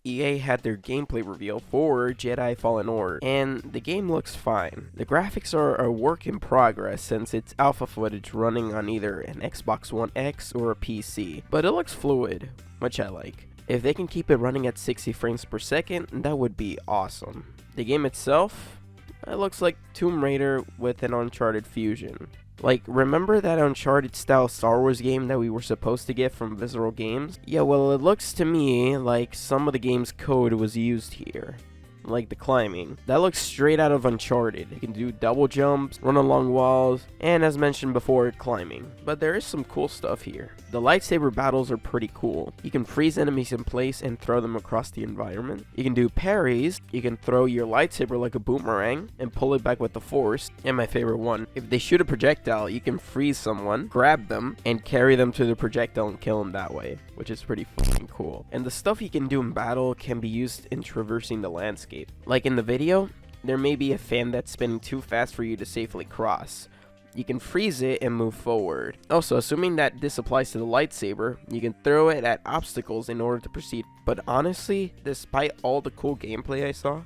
EA had their gameplay reveal for Jedi Fallen Order, and the game looks fine. The graphics are a work in progress since it's alpha footage running on either an Xbox One X or a PC, but it looks fluid, which I like. If they can keep it running at 60 frames per second, that would be awesome. The game itself, it looks like Tomb Raider with an Uncharted fusion. Like, remember that Uncharted style Star Wars game that we were supposed to get from Visceral Games? Yeah, well, it looks to me like some of the game's code was used here. Like the climbing. That looks straight out of Uncharted. You can do double jumps, run along walls, and as mentioned before, climbing. But there is some cool stuff here. The lightsaber battles are pretty cool. You can freeze enemies in place and throw them across the environment. You can do parries. You can throw your lightsaber like a boomerang and pull it back with the force. And my favorite one, if they shoot a projectile, you can freeze someone, grab them, and carry them to the projectile and kill them that way, which is pretty fucking cool. And the stuff you can do in battle can be used in traversing the landscape. Like in the video, there may be a fan that's spinning too fast for you to safely cross. You can freeze it and move forward. Also, assuming that this applies to the lightsaber, you can throw it at obstacles in order to proceed. But honestly, despite all the cool gameplay I saw,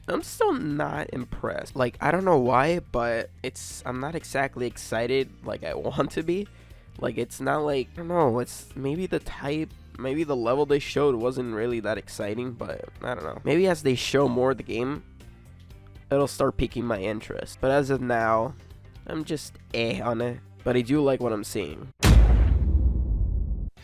I'm still not impressed. Like, I don't know why, but I'm not exactly excited like I want to be. Like, it's not like, I don't know, it's maybe maybe the level they showed wasn't really that exciting, but I don't know. Maybe as they show more of the game, it'll start piquing my interest. But as of now, I'm just on it. But I do like what I'm seeing.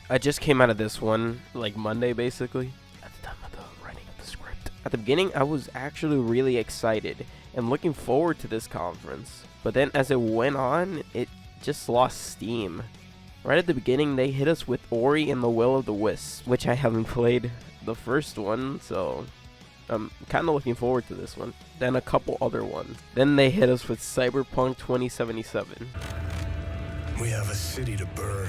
I just came out of this one, like Monday basically, at the time of the writing of the script. At the beginning, I was actually really excited and looking forward to this conference. But then as it went on, it just lost steam. Right at the beginning, they hit us with Ori and the Will of the Wisps, which I haven't played the first one, so I'm kind of looking forward to this one. Then a couple other ones. Then they hit us with Cyberpunk 2077. We have a city to burn.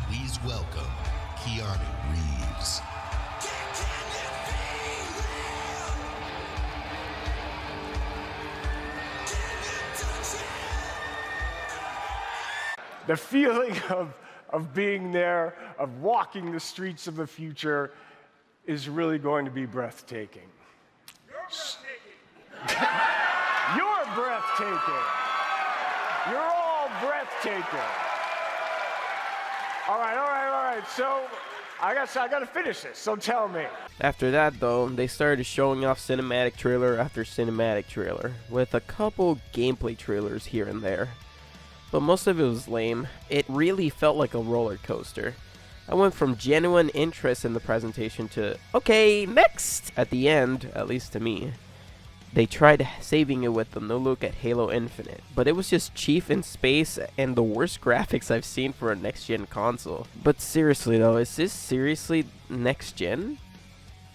Please welcome Keanu Reeves. The feeling of being there, of walking the streets of the future, is really going to be breathtaking. You're breathtaking. You're all breathtaking. All right. So I got to finish this. So tell me. After that, though, they started showing off cinematic trailer after cinematic trailer, with a couple gameplay trailers here and there. But most of it was lame. It really felt like a roller coaster. I went from genuine interest in the presentation to, okay, next! At the end, at least to me. They tried saving it with the no look at Halo Infinite, but it was just cheap in space and the worst graphics I've seen for a next-gen console. But seriously though, is this seriously next-gen?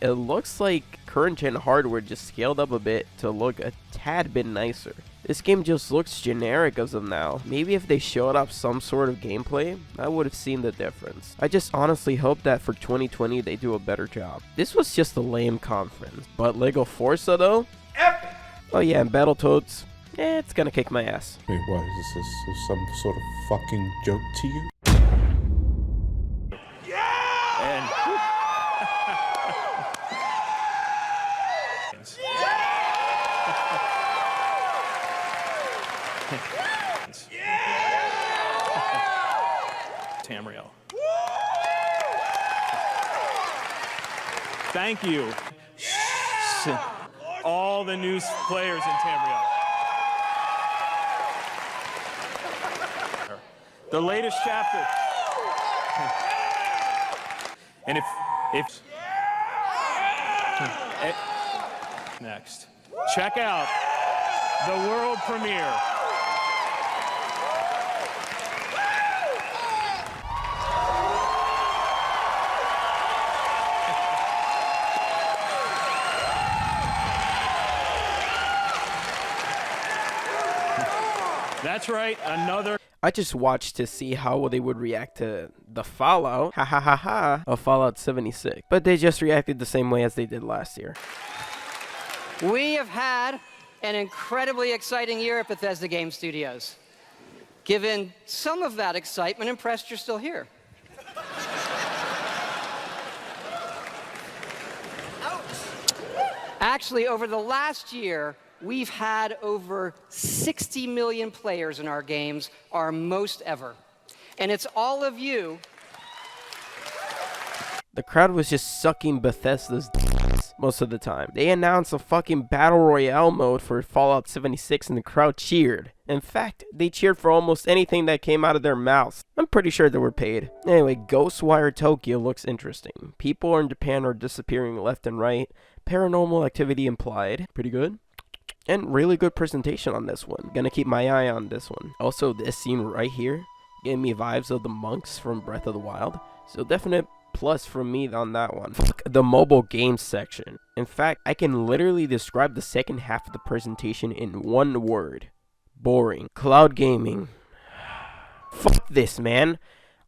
It looks like current-gen hardware just scaled up a bit to look a tad bit nicer. This game just looks generic as of now. Maybe if they showed off some sort of gameplay, I would have seen the difference. I just honestly hope that for 2020 they do a better job. This was just a lame conference. But Lego Forza though? Epic! Oh yeah, and Battletoads, it's gonna kick my ass. Wait, what? Is this some sort of fucking joke to you? And Tamriel. Thank you. All the new players in Tamriel. The latest chapter. And if next, check out the world premiere. That's right, another. I just watched to see how they would react to the Fallout, of Fallout 76. But they just reacted the same way as they did last year. We have had an incredibly exciting year at Bethesda Game Studios. Given some of that excitement, impressed you're still here. Actually, over the last year, we've had over 60 million players in our games, our most ever. And it's all of you. The crowd was just sucking Bethesda's most of the time. They announced a fucking Battle Royale mode for Fallout 76 and the crowd cheered. In fact, they cheered for almost anything that came out of their mouths. I'm pretty sure they were paid. Anyway, Ghostwire Tokyo looks interesting. People in Japan are disappearing left and right. Paranormal activity implied. Pretty good. And really good presentation on this one. Gonna keep my eye on this one. Also, this scene right here gave me vibes of the monks from Breath of the Wild. So definite plus from me on that one. Fuck the mobile games section. In fact, I can literally describe the second half of the presentation in one word. Boring. Cloud gaming. Fuck this, man.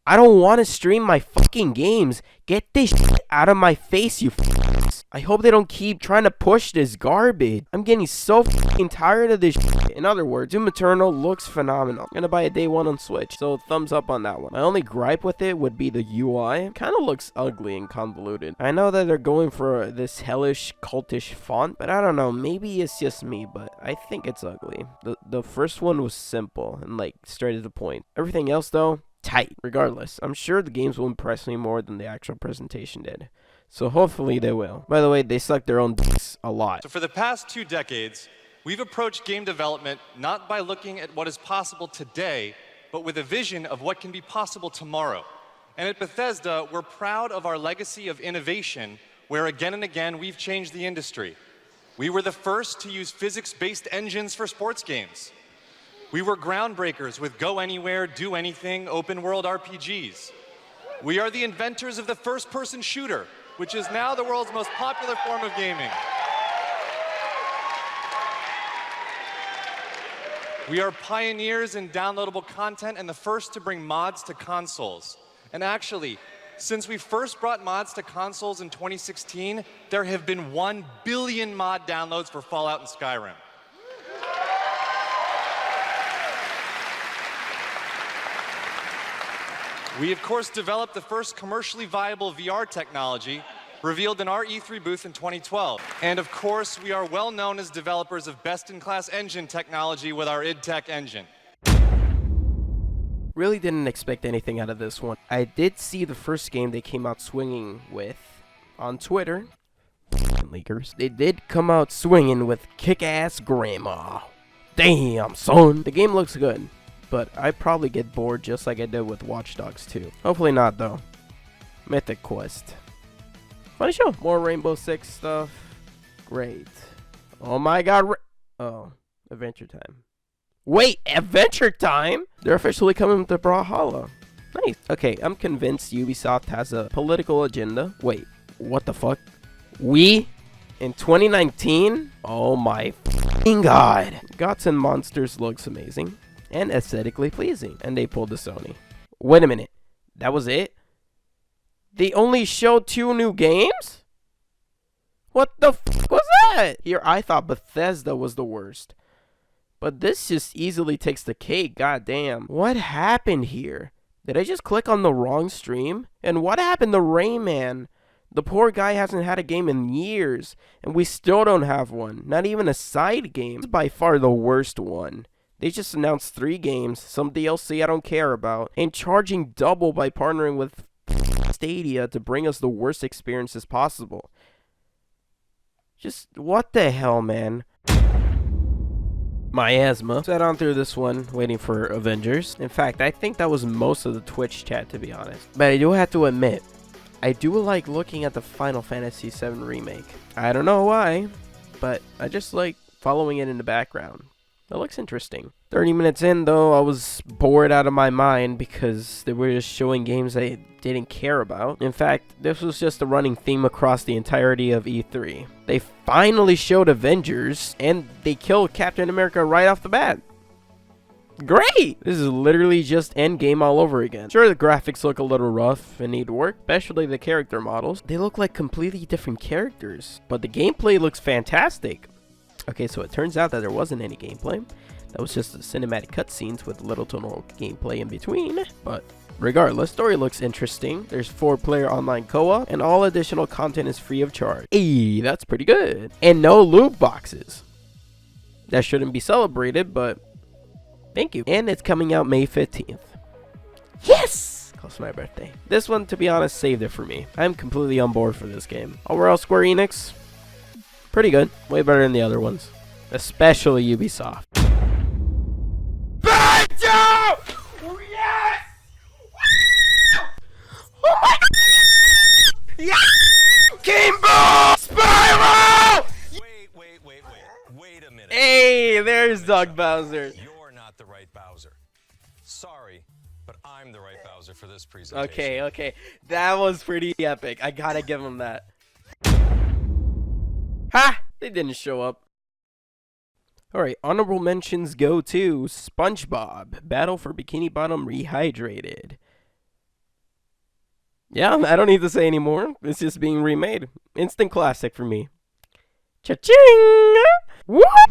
I don't want to stream my fucking games. Get this shit out of my face, you f***s. I hope they don't keep trying to push this garbage. I'm getting so fucking tired of this shit. In other words, Doom Eternal looks phenomenal. I'm gonna buy it day one on Switch, so thumbs up on that one. My only gripe with it would be the UI. Kind of looks ugly and convoluted. I know that they're going for this hellish, cultish font, but I don't know. Maybe it's just me, but I think it's ugly. The first one was simple and like straight to the point. Everything else though, tight. Regardless, I'm sure the games will impress me more than the actual presentation did. So hopefully they will. By the way, they suck their own dicks a lot. So for the past 2 decades, we've approached game development not by looking at what is possible today, but with a vision of what can be possible tomorrow. And at Bethesda, we're proud of our legacy of innovation, where again and again we've changed the industry. We were the first to use physics-based engines for sports games. We were groundbreakers with go anywhere, do anything, open world RPGs. We are the inventors of the first-person shooter, which is now the world's most popular form of gaming. We are pioneers in downloadable content and the first to bring mods to consoles. And actually, since we first brought mods to consoles in 2016, there have been 1 billion mod downloads for Fallout and Skyrim. We, of course, developed the first commercially viable VR technology, revealed in our E3 booth in 2012. And of course, we are well known as developers of best-in-class engine technology with our id Tech engine. Really didn't expect anything out of this one. I did see the first game they came out swinging with on Twitter. Leakers. They did come out swinging with Kick-Ass Grandma. Damn, son. The game looks good, but I probably get bored just like I did with Watch Dogs 2. Hopefully not, though. Mythic Quest. Funny show. More Rainbow Six stuff. Great. Oh my god. Oh, Adventure Time. Wait, Adventure Time? They're officially coming to Brawlhalla. Nice. Okay, I'm convinced Ubisoft has a political agenda. Wait, what the fuck? We? In 2019? Oh my f***ing god. Gods and Monsters looks amazing and aesthetically pleasing. And they pulled the Sony. Wait a minute. That was it? They only showed 2 new games? What the f*** was that? Here, I thought Bethesda was the worst. But this just easily takes the cake, goddamn. What happened here? Did I just click on the wrong stream? And what happened to Rayman? The poor guy hasn't had a game in years, and we still don't have one. Not even a side game. It's by far the worst one. They just announced 3 games, some DLC I don't care about, and charging double by partnering with Stadia to bring us the worst experiences possible. Just, what the hell, man? My asthma. Sat on through this one, waiting for Avengers. In fact, I think that was most of the Twitch chat, to be honest. But I do have to admit, I do like looking at the Final Fantasy VII Remake. I don't know why, but I just like following it in the background. It looks interesting. 30 minutes in, though, I was bored out of my mind because they were just showing games I didn't care about. In fact, this was just a running theme across the entirety of E3. They finally showed Avengers, and they killed Captain America right off the bat. Great! This is literally just endgame all over again. Sure, the graphics look a little rough and need work, especially the character models. They look like completely different characters, but the gameplay looks fantastic. Okay, so it turns out that there wasn't any gameplay. That was just the cinematic cutscenes with little to no gameplay in between. But regardless, story looks interesting. There's 4-player online co-op, and all additional content is free of charge. Hey, that's pretty good. And no loot boxes. That shouldn't be celebrated, but thank you. And it's coming out May 15th. Yes! Close to my birthday. This one, to be honest, saved it for me. I'm completely on board for this game. Overall, Square Enix, pretty good. Way better than the other ones. Especially Ubisoft. Banjo! Yes! Oh my god! Yeah! Kimbo! Spiral! Wait a minute. Hey, there's Doug Bowser. You're not the right Bowser. Sorry, but I'm the right Bowser for this presentation. Okay. That was pretty epic. I gotta give him that. Ha! They didn't show up. Alright, honorable mentions go to SpongeBob, Battle for Bikini Bottom Rehydrated. Yeah, I don't need to say anymore. It's just being remade. Instant classic for me. Cha-ching! What?